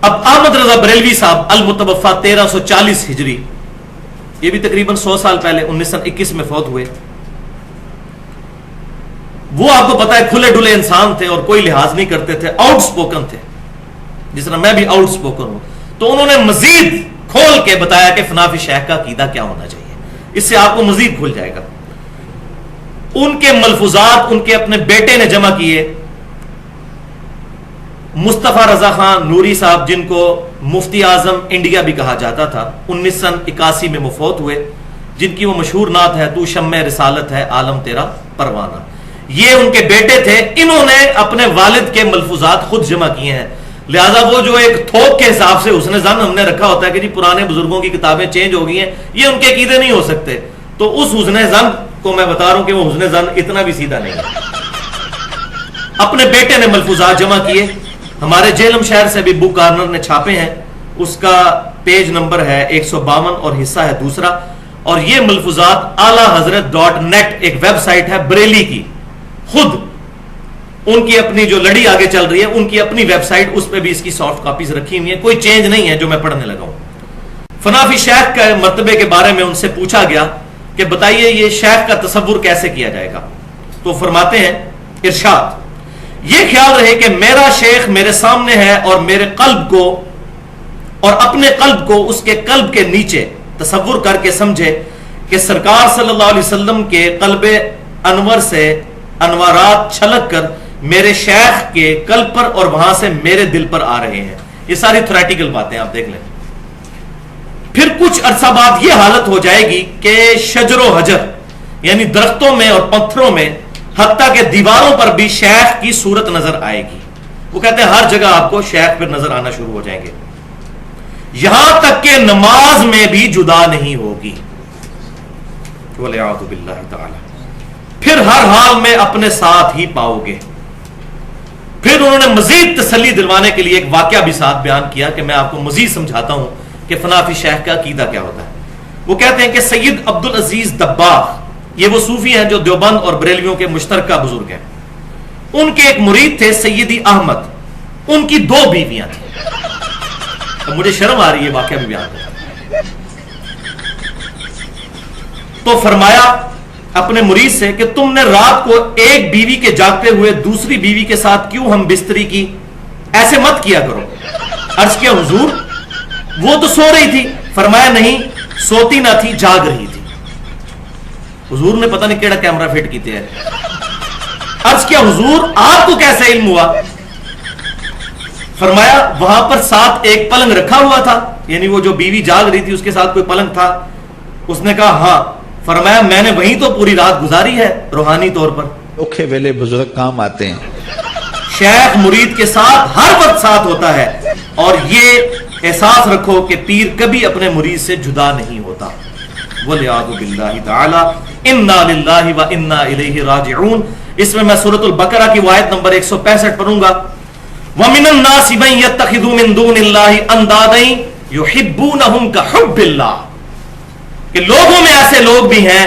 اب احمد رضا بریلوی صاحب المتوفا 1340 ہجری، یہ بھی تقریباً 100 سال پہلے 1921 میں فوت ہوئے. وہ آپ کو پتا ہے کھلے ڈلے انسان تھے اور کوئی لحاظ نہیں کرتے تھے، آؤٹ سپوکن تھے، جس طرح میں بھی آؤٹ سپوکن ہوں. تو انہوں نے مزید کھول کے بتایا کہ فنافی شیخ کا عقیدہ کیا ہونا چاہیے. اس سے آپ کو مزید کھل جائے گا. ان کے ملفوظات ان کے اپنے بیٹے نے جمع کیے. مصطفیٰ رضا خان نوری صاحب، جن کو مفتی اعظم انڈیا بھی کہا جاتا تھا، 1981 میں مفوت ہوئے، جن کی وہ مشہور نعت ہے تو شمع رسالت ہے عالم تیرا پروانہ. یہ ان کے بیٹے تھے. انہوں نے اپنے والد کے ملفوظات خود جمع کیے ہیں. لہذا وہ جو ایک تھوک کے حساب سے حسن ظن ہم نے رکھا ہوتا ہے کہ جی پرانے بزرگوں کی کتابیں چینج ہو گئی ہیں، یہ ان کے عقیدے نہیں ہو سکتے. تو اس حسن ظن کو میں بتا رہا ہوں کہ وہ حسن ظن اتنا بھی سیدھا نہیں ہے. اپنے بیٹے نے ملفوظات جمع کیے. ہمارے جیلم شہر سے بھی بک کارنر نے چھاپے ہیں. اس کا پیج نمبر ہے 152 اور حصہ ہے دوسرا. اور یہ ملفوظات اعلی حضرت .net ایک ویب سائٹ ہے بریلی کی، خود ان کی اپنی جو لڑی آگے چل رہی ہے ان کی اپنی ویب سائٹ، اس پہ بھی اس کی سافٹ کاپیز رکھی ہوئی ہیں. کوئی چینج نہیں ہے جو میں پڑھنے لگا ہوں. فنافی شیخ کے مرتبے کے بارے میں ان سے پوچھا گیا کہ بتائیے یہ شیخ کا تصور کیسے کیا جائے گا. تو فرماتے ہیں ارشاد، یہ خیال رہے کہ میرا شیخ میرے سامنے ہے اور میرے قلب کو اور اپنے قلب کو اس کے قلب کے نیچے تصور کر کے سمجھے کہ سرکار صلی اللہ علیہ وسلم کے قلب انور سے انوارات چھلک کر میرے شیخ کے قلب پر اور وہاں سے میرے دل پر آ رہے ہیں. یہ ساری تھیوریٹیکل باتیں آپ دیکھ لیں. پھر کچھ عرصہ بعد یہ حالت ہو جائے گی کہ شجر و حجر یعنی درختوں میں اور پتھروں میں حتیٰ کہ دیواروں پر بھی شیخ کی صورت نظر آئے گی. وہ کہتے ہیں ہر جگہ آپ کو شیخ پھر نظر آنا شروع ہو جائیں گے، یہاں تک کہ نماز میں بھی جدا نہیں ہوگی. وَلِعَاذُ بِاللَّهِ تَعَالَى. پھر ہر حال میں اپنے ساتھ ہی پاؤ گے. پھر انہوں نے مزید تسلی دلوانے کے لیے ایک واقعہ بھی ساتھ بیان کیا کہ میں آپ کو مزید سمجھاتا ہوں کہ فنافی شیخ کا عقیدہ کیا ہوتا ہے. وہ کہتے ہیں کہ سید عبد العزیز دباغ، یہ وہ صوفی ہیں جو دیوبند اور بریلویوں کے مشترکہ بزرگ ہیں. ان کے ایک مرید تھے سیدی احمد. ان کی 2 بیویاں تھیں. اب مجھے شرم آ رہی ہے واقعہ بھی بیان کرنا. تو فرمایا اپنے مرید سے کہ تم نے رات کو ایک بیوی کے جاگتے ہوئے دوسری بیوی کے ساتھ کیوں ہم بستری کی؟ ایسے مت کیا کرو. عرض کیا حضور وہ تو سو رہی تھی. فرمایا نہیں، سوتی نہ تھی، جاگ رہی تھی. حضور نے پتہ نہیں کیڑا کیمرہ فٹ کیتے ہیں. عرض کیا حضور آپ کو کیسے علم ہوا؟ فرمایا وہاں پر ساتھ ایک پلنگ رکھا ہوا تھا، یعنی وہ جو بیوی جاگ رہی تھی اس کے ساتھ کوئی پلنگ تھا. اس نے کہا ہاں. فرمایا میں نے وہیں تو پوری رات گزاری ہے روحانی طور پر. اوکھے ویلے بزرگ کام آتے ہیں. شیخ مرید کے ساتھ ہر وقت ساتھ ہوتا ہے. اور یہ احساس رکھو کہ پیر کبھی اپنے مرید سے جدا نہیں ہوتا. وَلِعَاذُ بِاللَّهِ تَعَالَى اِنَّا لِلَّهِ وَإِنَّا إِلَيْهِ رَاجِعُونَ. اس میں میں سورۃ البقرہ کی آیت نمبر 165 پڑھوں گا. وَمِنَ النَّاسِ مَن يَتَّخِذُ مِن دُونِ اللَّهِ أَندَادًا يُحِبُّونَهُمْ كَحُبِّ اللَّهِ. کہ لوگوں میں ایسے لوگ بھی ہیں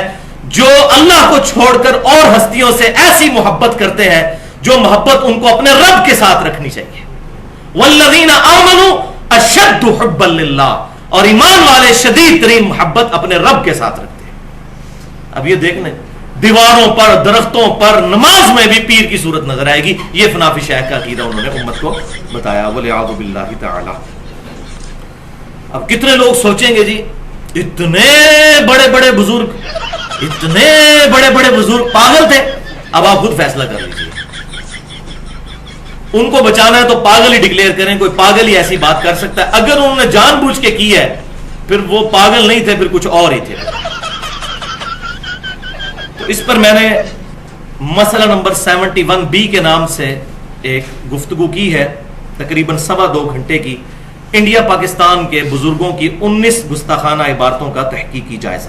جو اللہ کو چھوڑ کر اور ہستیوں سے ایسی محبت کرتے ہیں جو محبت ان کو اپنے رب کے ساتھ رکھنی چاہیے. وَالَّذِينَ آمَنُوا أَشَدُّ حُبًّا لِلَّهِ. اور ایمان والے شدید ترین محبت اپنے رب کے ساتھ رکھتے ہیں. اب یہ دیکھ لیں دیواروں پر، درختوں پر، نماز میں بھی پیر کی صورت نظر آئے گی. یہ فنافی شیخ کا عقیدہ انہوں نے امت کو بتایا. وَلِعَاذُ بِاللَّهِ تَعَالَى. اب کتنے لوگ سوچیں گے جی اتنے بڑے بڑے بزرگ پاگل تھے. اب آپ خود فیصلہ کر لیجیے. ان کو بچانا ہے تو پاگل ہی ڈکلیئر کریں. کوئی پاگل ہی ایسی بات کر سکتا ہے. اگر انہوں نے جان بوجھ کے کی ہے پھر وہ پاگل نہیں تھے، پھر کچھ اور ہی تھے. تو اس پر میں نے مسئلہ نمبر 71B کے نام سے ایک گفتگو کی ہے، تقریباً 2.25 گھنٹے کی. انڈیا پاکستان کے بزرگوں کی 19 گستاخانہ عبارتوں کا تحقیقی جائزہ.